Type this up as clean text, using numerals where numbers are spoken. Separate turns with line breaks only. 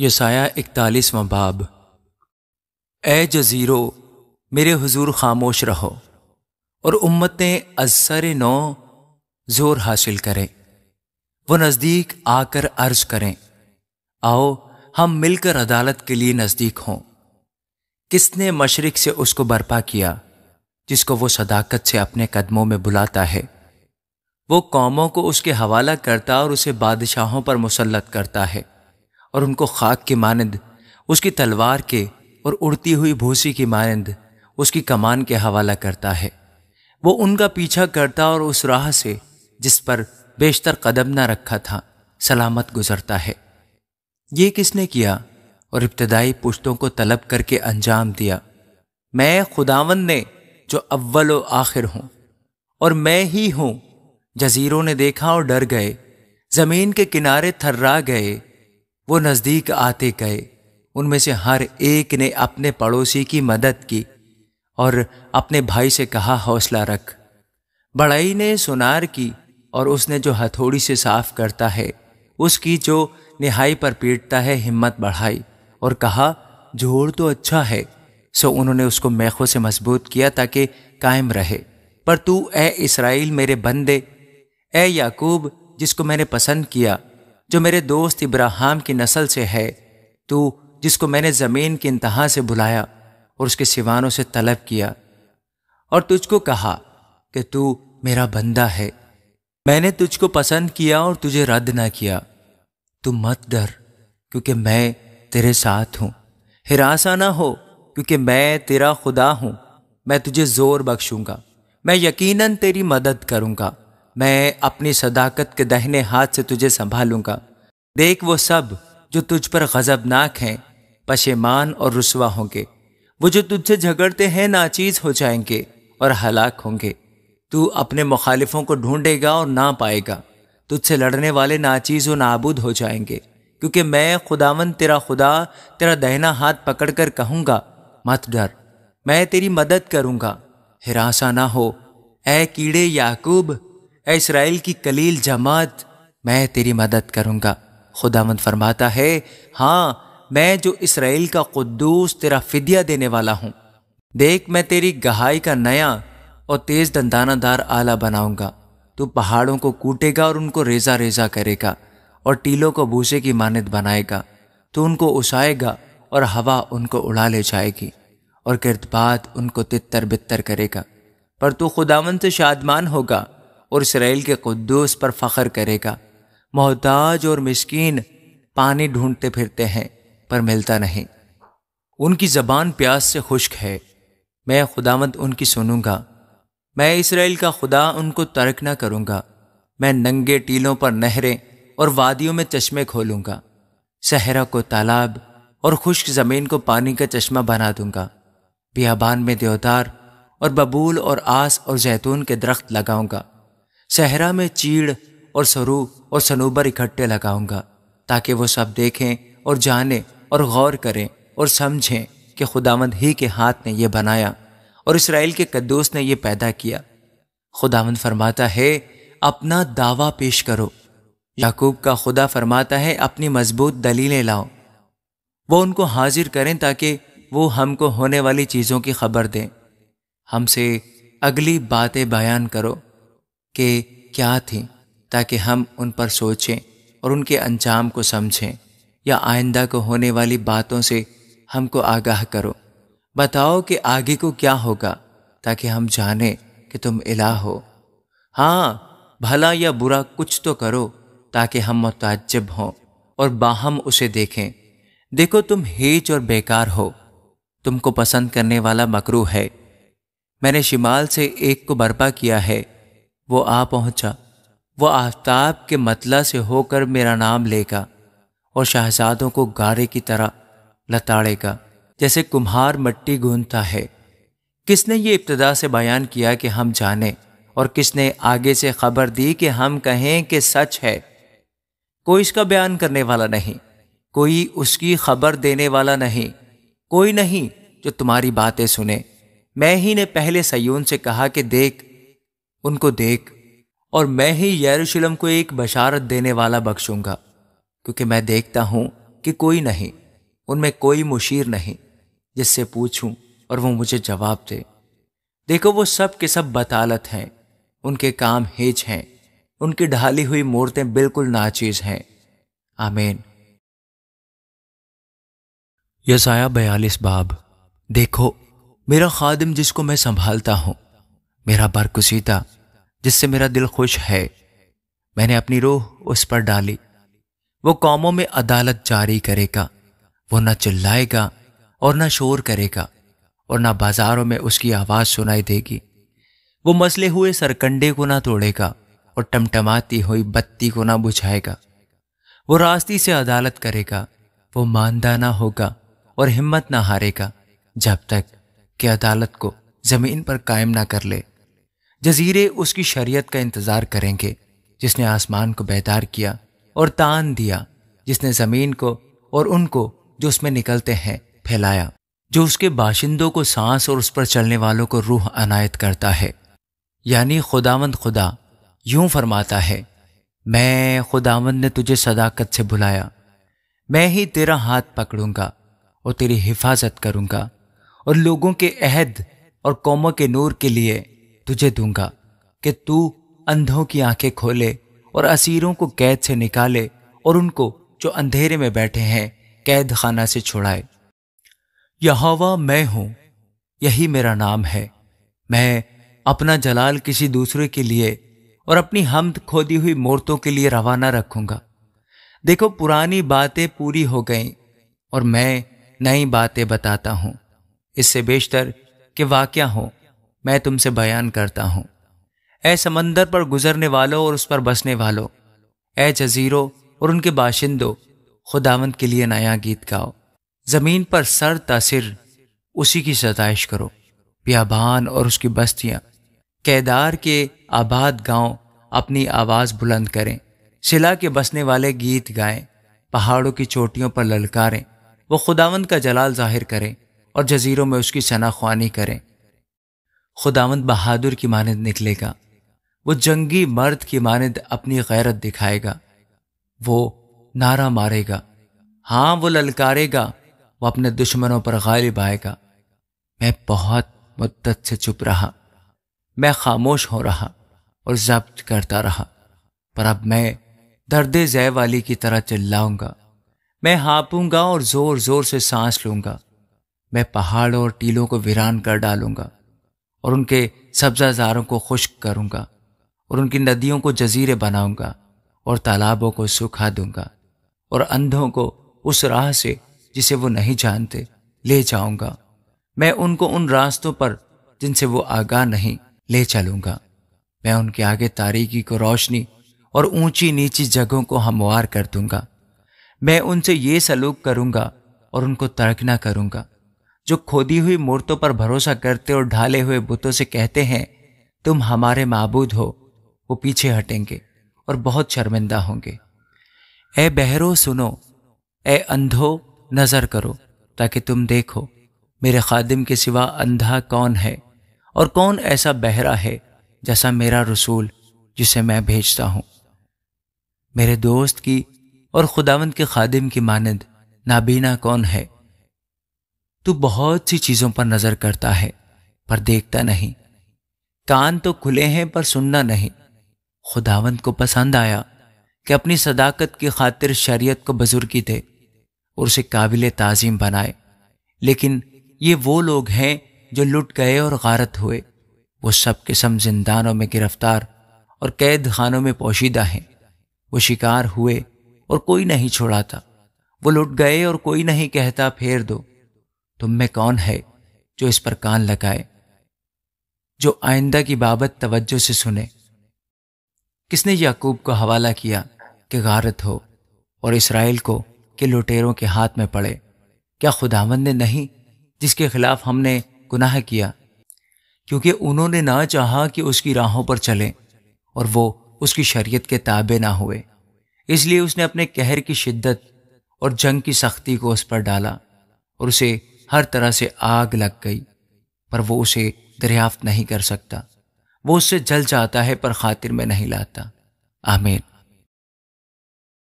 یسایہ 41واں باب۔ اے جزیرو میرے حضور خاموش رہو، اور امتیں از سر نو زور حاصل کریں، وہ نزدیک آ کر عرض کریں، آؤ ہم مل کر عدالت کے لیے نزدیک ہوں۔ کس نے مشرق سے اس کو برپا کیا جس کو وہ صداقت سے اپنے قدموں میں بلاتا ہے؟ وہ قوموں کو اس کے حوالہ کرتا اور اسے بادشاہوں پر مسلط کرتا ہے، اور ان کو خاک کی مانند اس کی تلوار کے اور اڑتی ہوئی بھوسی کی مانند اس کی کمان کے حوالہ کرتا ہے۔ وہ ان کا پیچھا کرتا اور اس راہ سے جس پر بیشتر قدم نہ رکھا تھا سلامت گزرتا ہے۔ یہ کس نے کیا اور ابتدائی پشتوں کو طلب کر کے انجام دیا؟ میں خداوند نے جو اول و آخر ہوں، اور میں ہی ہوں۔ جزیروں نے دیکھا اور ڈر گئے، زمین کے کنارے تھرا گئے، وہ نزدیک آتے گئے۔ ان میں سے ہر ایک نے اپنے پڑوسی کی مدد کی اور اپنے بھائی سے کہا حوصلہ رکھ۔ بڑائی نے سونار کی، اور اس نے جو ہتھوڑی سے صاف کرتا ہے اس کی جو نہائی پر پیٹتا ہے ہمت بڑھائی، اور کہا جوڑ تو اچھا ہے، سو انہوں نے اس کو میخوں سے مضبوط کیا تاکہ قائم رہے۔ پر تو اے اسرائیل میرے بندے، اے یعقوب جس کو میں نے پسند کیا، جو میرے دوست ابراہیم کی نسل سے ہے، تو جس کو میں نے زمین کی انتہا سے بلایا اور اس کے سیوانوں سے طلب کیا، اور تجھ کو کہا کہ تو میرا بندہ ہے۔ میں نے تجھ کو پسند کیا اور تجھے رد نہ کیا۔ تو مت ڈر کیونکہ میں تیرے ساتھ ہوں، ہراساں نہ ہو کیونکہ میں تیرا خدا ہوں۔ میں تجھے زور بخشوں گا، میں یقیناً تیری مدد کروں گا، میں اپنی صداقت کے دہنے ہاتھ سے تجھے سنبھالوں گا۔ دیکھ وہ سب جو تجھ پر غضبناک ہیں پشیمان اور رسوا ہوں گے، وہ جو تجھ سے جھگڑتے ہیں ناچیز ہو جائیں گے اور ہلاک ہوں گے۔ تو اپنے مخالفوں کو ڈھونڈے گا اور نہ پائے گا، تجھ سے لڑنے والے ناچیز و نابود ہو جائیں گے، کیونکہ میں خداوند تیرا خدا تیرا دہنا ہاتھ پکڑ کر کہوں گا مت ڈر، میں تیری مدد کروں گا، ہراساں نہ ہو۔ اے کیڑے یعقوب، اے اسرائیل کی قلیل جماعت، میں تیری مدد کروں گا۔ خداوند فرماتا ہے، ہاں میں جو اسرائیل کا قدوس تیرا فدیہ دینے والا ہوں۔ دیکھ میں تیری گہائی کا نیا اور تیز دندانہ دار آلہ بناؤں گا۔ تو پہاڑوں کو کوٹے گا اور ان کو ریزہ ریزہ کرے گا، اور ٹیلوں کو بھوسے کی مانند بنائے گا۔ تو ان کو اُسائے گا اور ہوا ان کو اڑا لے جائے گی، اور گردباد ان کو تتر بتر کرے گا۔ پر تو خداوند سے شادمان ہوگا اور اسرائیل کے قدوس پر فخر کرے گا۔ محتاج اور مسکین پانی ڈھونڈتے پھرتے ہیں پر ملتا نہیں، ان کی زبان پیاس سے خشک ہے۔ میں خداوند ان کی سنوں گا، میں اسرائیل کا خدا ان کو ترک نہ کروں گا۔ میں ننگے ٹیلوں پر نہریں اور وادیوں میں چشمے کھولوں گا، صحرا کو تالاب اور خشک زمین کو پانی کا چشمہ بنا دوں گا۔ بیابان میں دیودار اور ببول اور آس اور زیتون کے درخت لگاؤں گا۔ صحرا میں چیڑ اور سرو اور صنوبر اکٹھے لگاؤں گا، تاکہ وہ سب دیکھیں اور جانیں اور غور کریں اور سمجھیں کہ خداوند ہی کے ہاتھ نے یہ بنایا اور اسرائیل کے قدوس نے یہ پیدا کیا۔ خداوند فرماتا ہے، اپنا دعویٰ پیش کرو۔ یعقوب کا خدا فرماتا ہے، اپنی مضبوط دلیلیں لاؤ۔ وہ ان کو حاضر کریں تاکہ وہ ہم کو ہونے والی چیزوں کی خبر دیں۔ ہم سے اگلی باتیں بیان کرو کہ کیا تھیں، تاکہ ہم ان پر سوچیں اور ان کے انجام کو سمجھیں، یا آئندہ کو ہونے والی باتوں سے ہم کو آگاہ کرو۔ بتاؤ کہ آگے کو کیا ہوگا، تاکہ ہم جانیں کہ تم الہ ہو۔ ہاں بھلا یا برا کچھ تو کرو، تاکہ ہم متعجب ہوں اور باہم اسے دیکھیں۔ دیکھو تم ہیچ اور بیکار ہو، تم کو پسند کرنے والا مکروہ ہے۔ میں نے شمال سے ایک کو برپا کیا ہے، وہ آ پہنچا، وہ آفتاب کے مطلع سے ہو کر میرا نام لے گا، اور شہزادوں کو گارے کی طرح لتاڑے گا جیسے کمہار مٹی گوندتا ہے۔ کس نے یہ ابتدا سے بیان کیا کہ ہم جانیں، اور کس نے آگے سے خبر دی کہ ہم کہیں کہ سچ ہے؟ کوئی اس کا بیان کرنے والا نہیں، کوئی اس کی خبر دینے والا نہیں، کوئی نہیں جو تمہاری باتیں سنے۔ میں ہی نے پہلے سیون سے کہا کہ دیکھ، ان کو دیکھ، اور میں ہی یروشلم کو ایک بشارت دینے والا بخشوں گا، کیونکہ میں دیکھتا ہوں کہ کوئی نہیں، ان میں کوئی مشیر نہیں جس سے پوچھوں اور وہ مجھے جواب دے۔ دیکھو وہ سب کے سب بطالت ہیں، ان کے کام ہیج ہیں، ان کی ڈھالی ہوئی مورتیں بالکل ناچیز ہیں۔ آمین۔ یسایہ 42 باب۔ دیکھو میرا خادم جس کو میں سنبھالتا ہوں، میرا برگزیدہ جس سے میرا دل خوش ہے، میں نے اپنی روح اس پر ڈالی۔ وہ قوموں میں عدالت جاری کرے گا، وہ نہ چلائے گا اور نہ شور کرے گا، اور نہ بازاروں میں اس کی آواز سنائی دے گی۔ وہ مسلے ہوئے سرکنڈے کو نہ توڑے گا اور ٹمٹماتی ہوئی بتی کو نہ بجھائے گا۔ وہ راستی سے عدالت کرے گا، وہ ماندہ نہ ہوگا اور ہمت نہ ہارے گا جب تک کہ عدالت کو زمین پر قائم نہ کر لے۔ جزیرے اس کی شریعت کا انتظار کریں گے، جس نے آسمان کو بیدار کیا اور تان دیا، جس نے زمین کو اور ان کو جو اس میں نکلتے ہیں پھیلایا، جو اس کے باشندوں کو سانس اور اس پر چلنے والوں کو روح عنایت کرتا ہے۔ یعنی خداوند خدا یوں فرماتا ہے، میں خداوند نے تجھے صداقت سے بلایا، میں ہی تیرا ہاتھ پکڑوں گا اور تیری حفاظت کروں گا، اور لوگوں کے عہد اور قوموں کے نور کے لیے تجھے دوں گا کہ تو اندھوں کی آنکھیں کھولے اور اسیروں کو قید سے نکالے، اور ان کو جو اندھیرے میں بیٹھے ہیں قید خانہ سے چھڑائے۔ یہوہ میں ہوں، یہی میرا نام ہے، میں اپنا جلال کسی دوسرے کے لیے اور اپنی حمد کھودی ہوئی مورتوں کے لیے روانہ رکھوں گا۔ دیکھو پرانی باتیں پوری ہو گئیں اور میں نئی باتیں بتاتا ہوں، اس سے بیشتر کہ واقعہ ہوں میں تم سے بیان کرتا ہوں۔ اے سمندر پر گزرنے والوں اور اس پر بسنے والوں، اے جزیروں اور ان کے باشندوں، خداوند کے لیے نیا گیت گاؤ۔ زمین پر سر تاثر اسی کی ستائش کرو، بیابان اور اس کی بستیاں، کیدار کے آباد گاؤں اپنی آواز بلند کریں، سلا کے بسنے والے گیت گائیں، پہاڑوں کی چوٹیوں پر للکاریں، وہ خداوند کا جلال ظاہر کریں اور جزیروں میں اس کی ثنا خوانی کریں۔ خداوند بہادر کی مانند نکلے گا، وہ جنگی مرد کی مانند اپنی غیرت دکھائے گا، وہ نعرہ مارے گا، ہاں وہ للکارے گا، وہ اپنے دشمنوں پر غالب آئے گا۔ میں بہت مدت سے چپ رہا، میں خاموش ہو رہا اور ضبط کرتا رہا، پر اب میں درد ذے والی کی طرح چلاؤں گا۔ میں ہانپوں گا اور زور زور سے سانس لوں گا۔ میں پہاڑوں اور ٹیلوں کو ویران کر ڈالوں گا اور ان کے سبزہ زاروں کو خشک کروں گا، اور ان کی ندیوں کو جزیرے بناؤں گا اور تالابوں کو سکھا دوں گا، اور اندھوں کو اس راہ سے جسے وہ نہیں جانتے لے جاؤں گا۔ میں ان کو ان راستوں پر جن سے وہ آگاہ نہیں لے چلوں گا۔ میں ان کے آگے تاریکی کو روشنی اور اونچی نیچی جگہوں کو ہموار کر دوں گا۔ میں ان سے یہ سلوک کروں گا اور ان کو ترک نہ کروں گا، جو کھودی ہوئی مورتوں پر بھروسہ کرتے اور ڈھالے ہوئے بتوں سے کہتے ہیں تم ہمارے معبود ہو، وہ پیچھے ہٹیں گے اور بہت شرمندہ ہوں گے۔ اے بہرو سنو، اے اندھو نظر کرو، تاکہ تم دیکھو میرے خادم کے سوا اندھا کون ہے، اور کون ایسا بہرا ہے جیسا میرا رسول جسے میں بھیجتا ہوں۔ میرے دوست کی اور خداوند کے خادم کی مانند نابینا کون ہے؟ تو بہت سی چیزوں پر نظر کرتا ہے پر دیکھتا نہیں، کان تو کھلے ہیں پر سننا نہیں۔ خداوند کو پسند آیا کہ اپنی صداقت کی خاطر شریعت کو بزرگی دے اور اسے قابل تعظیم بنائے، لیکن یہ وہ لوگ ہیں جو لٹ گئے اور غارت ہوئے، وہ سب قسم زندانوں میں گرفتار اور قید خانوں میں پوشیدہ ہیں۔ وہ شکار ہوئے اور کوئی نہیں چھڑاتا، وہ لٹ گئے اور کوئی نہیں کہتا پھیر دو۔ تم میں کون ہے جو اس پر کان لگائے، جو آئندہ کی بابت توجہ سے سنے؟ کس نے یعقوب کو حوالہ کیا کہ غارت ہو، اور اسرائیل کو کہ لٹیروں کے ہاتھ میں پڑے؟ کیا خداوند نے نہیں جس کے خلاف ہم نے گناہ کیا؟ کیونکہ انہوں نے نہ چاہا کہ اس کی راہوں پر چلیں اور وہ اس کی شریعت کے تابع نہ ہوئے، اس لیے اس نے اپنے قہر کی شدت اور جنگ کی سختی کو اس پر ڈالا، اور اسے ہر طرح سے آگ لگ گئی، پر وہ اسے دریافت نہیں کر سکتا۔ وہ اس سے جل جاتا ہے پر خاطر میں نہیں لاتا۔ آمین۔